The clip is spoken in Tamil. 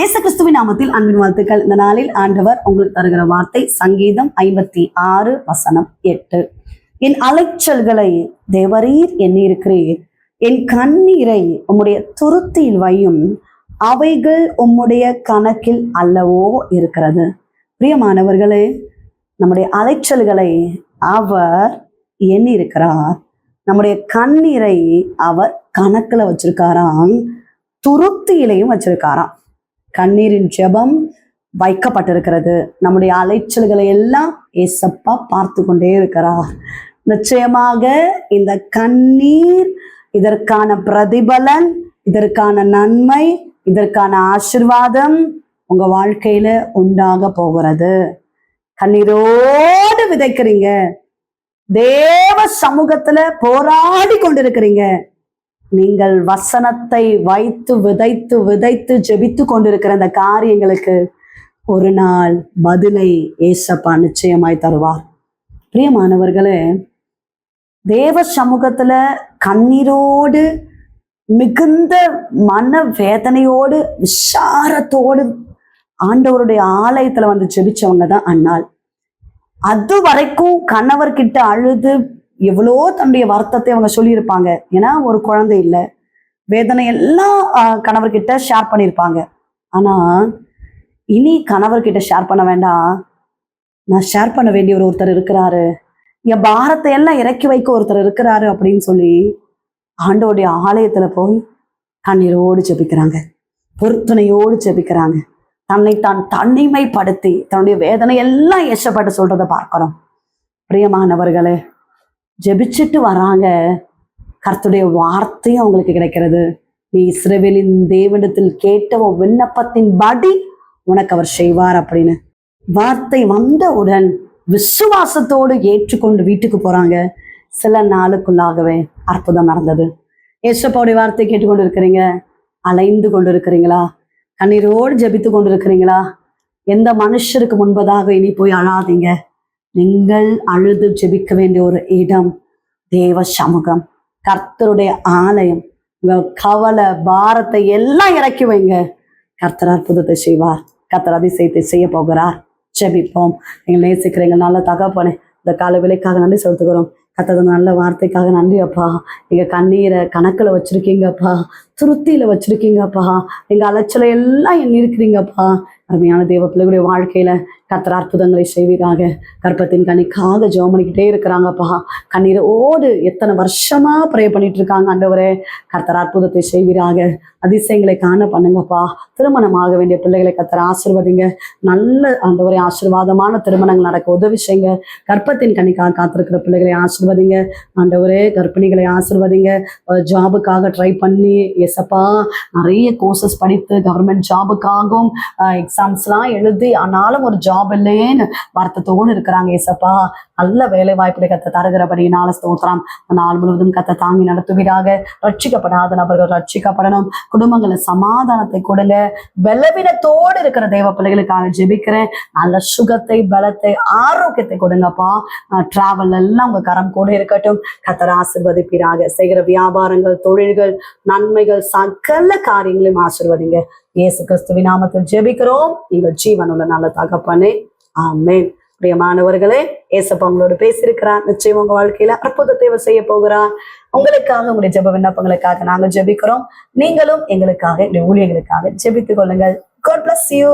ஏசு கிறிஸ்துவின் நாமத்தில் அன்பின் வாழ்த்துக்கள். இந்த நாளில் ஆண்டவர் உங்களுக்கு தருகிற வார்த்தை சங்கீதம் 56:8. என் அலைச்சல்களை தேவரீர் எண்ணியிருக்கிறீர், என் கண்ணீரை உம்முடைய துருத்தியில் வையும், அவைகள் உம்முடைய கணக்கில் அல்லவோ இருக்கிறது. பிரியமானவர்களே, நம்முடைய அலைச்சல்களை அவர் எண்ணி இருக்கிறார். நம்முடைய கண்ணீரை அவர் கணக்குல வச்சிருக்காராம், துருத்தியிலையும் வச்சிருக்காராம். கண்ணீரின் ஜெபம் வைக்கப்பட்டிருக்கிறது. நம்முடைய அலைச்சல்களை எல்லாம் ஏசப்பா பார்த்து கொண்டே இருக்கிறார். நிச்சயமாக இந்த கண்ணீர், இதற்கான பிரதிபலன், இதற்கான நன்மை, இதற்கான ஆசீர்வாதம் உங்க வாழ்க்கையில உண்டாக போகிறது. கண்ணீரோடு விதைக்கிறீங்க, தேவ சமூகத்துல போராடி கொண்டிருக்கிறீங்க. நீங்கள் வசனத்தை வைத்து விதைத்து விதைத்து ஜெபித்து கொண்டிருக்கிற அந்த காரியங்களுக்கு ஒரு நாள் பதிலை ஏசப்பா நிச்சயமாய் தருவார். பிரியமானவர்களே, தேவ சமூகத்துல கண்ணீரோடு, மிகுந்த மன வேதனையோடு, விசாரத்தோடு ஆண்டவருடைய ஆலயத்துல வந்து ஜெபிச்சவங்க தான் அன்னாள். அது வரைக்கும் கணவர்கிட்ட அழுது எவ்வளோ தன்னுடைய வருத்தத்தை அவங்க சொல்லியிருப்பாங்க. ஏன்னா ஒரு குழந்தை இல்லை, வேதனை எல்லாம் கணவர்கிட்ட ஷேர் பண்ணியிருப்பாங்க. ஆனா இனி கணவர்கிட்ட ஷேர் பண்ண வேண்டாம், நான் ஷேர் பண்ண வேண்டிய ஒருத்தர் இருக்கிறாரு, என் பாரத்தை எல்லாம் இறக்கி வைக்க ஒருத்தர் இருக்கிறாரு அப்படின்னு சொல்லி ஆண்டவருடைய ஆலயத்துல போய் கண்ணீரோடு ஜெபிக்கிறாங்க, பொருத்தனையோடு ஜெபிக்கிறாங்க. தன்னை தான் தனிமைப்படுத்தி தன்னுடைய வேதனை எல்லாம் ஏசப்பட்டு சொல்றதை பார்க்கிறோம். பிரியமானவர்களே, ஜெபிச்சுட்டு வராங்க, கர்த்தருடைய வார்த்தையும் அவங்களுக்கு கிடைக்கிறது. நீ இஸ்ரவேலின் தேவனிடத்தில் கேட்ட விண்ணப்பத்தின் படி உனக்கு அவர் செய்வார் அப்படின்னு வார்த்தை வந்தவுடன் விசுவாசத்தோடு ஏற்றுக்கொண்டு வீட்டுக்கு போறாங்க. சில நாளுக்குள்ளாகவே அற்புதம் நடந்தது. ஏசப்பாவுடைய வார்த்தை கேட்டுக்கொண்டு இருக்கிறீங்க, அலைந்து கொண்டு இருக்கிறீங்களா, கண்ணீரோடு ஜெபித்து கொண்டு இருக்கிறீங்களா? எந்த மனுஷருக்கு முன்பதாக இனி போய் அழாதீங்க. நீங்கள் அழுது ஜெபிக்க வேண்டிய ஒரு இடம் தேவ சமூகம், கர்த்தருடைய ஆலயம். உங்க கவலை பாரத்தை எல்லாம் இறக்கி வைங்க, கர்த்தர் அற்புதத்தை செய்வார், கர்த்தர் அதிசயத்தை செய்ய போகிறார். ஜெபிப்போம். நீங்கள் நேசிக்கிறீங்க நல்ல தகப்பனே, இந்த கால விலைக்காக நன்றி செலுத்துகிறோம். கர்த்தர் நல்ல வார்த்தைக்காக நன்றி அப்பா. எங்க கண்ணீரை கணக்குல வச்சிருக்கீங்கப்பா, துருத்தியில வச்சிருக்கீங்கப்பா, எங்க அலைச்சலை எல்லாம் எண்ணி இருக்கிறீங்கப்பா. அருமையான தேவ பிள்ளைகளுடைய வாழ்க்கையில கர்த்தர் அற்புதங்களை செய்வீராக. கர்ப்பத்தின் கனிக்காக ஜெபம் பண்ணிக்கிட்டே இருக்கிறாங்கப்பா. கண்ணீரோடு எத்தனை வருஷமா ப்ரே பண்ணிட்டு இருக்காங்க. ஆண்டவரே, கர்த்தர் அற்புதத்தை செய்வீராக, அதிசயங்களை காண பண்ணுங்கப்பா. திருமணமாக வேண்டிய பிள்ளைகளை கர்த்தர் ஆசீர்வதிங்க. நல்ல ஆண்டவரே, ஆசீர்வாதமான திருமணங்கள் நடக்க உதவி செய்யுங்க. கர்ப்பத்தின் கனிக்காக காத்திருக்கிற பிள்ளைகளை ஆசீர்வதிங்க. ஆண்டவரே, கர்ப்பிணிகளை ஆசீர்வதிங்க. ஜாபுக்காக ட்ரை பண்ணி ஏசப்பா நிறைய கோர்சஸ் படித்து கவர்மெண்ட் ஜாபுக்காகவும் எக்ஸாம்ஸ்லாம் எழுதி ஆனாலும் ஒரு ஜாப் இல்லையேன்னு வருத்தத்தோடு இருக்கிறாங்க. ஏசப்பா, நல்ல வேலை வாய்ப்புகளை கத்த தருகிறபடினால ஸ்தோத்திரம். நாள் முழுவதும் கத்த தாங்கி நடத்துவீராக. ரட்சிக்கப்படாத நபர்கள் ரட்சிக்கப்படணும். குடும்பங்களை சமாதானத்தை கொடுங்க. பலவீனத்தோடு இருக்கிற தேவ பிள்ளைகளுக்காக ஜெபிக்கிறேன். நல்ல சுகத்தை, பலத்தை, ஆரோக்கியத்தை கொடுங்கப்பா. டிராவல் எல்லாம் உங்க கரம் கூட இருக்கட்டும். கத்தர் ஆசீர்வதிப்பீராக. செய்கிற வியாபாரங்கள், தொழில்கள், நன்மைகள், சகல காரியங்களையும் ஆசீர்வதிங்க. இயேசு கிறிஸ்துவின் நாமத்தில் ஜெபிக்கிறோம் எங்கள் ஜீவனுள்ள நல்ல தகப்பனே, ஆமென். பிரியமானவர்களே, ஏசப்பா உங்களோடு பேசியிருக்கிறார். நிச்சயம் உங்க வாழ்க்கையில அற்புதத்தை செய்ய போகிறார். உங்களுக்காக, உங்களுடைய ஜெப விண்ணப்பங்களுக்காக நாங்கள் ஜெபிக்கிறோம். நீங்களும் எங்களுக்காக, எங்களுடைய ஊழியர்களுக்காக ஜெபித்துக் கொள்ளுங்கள். God bless you.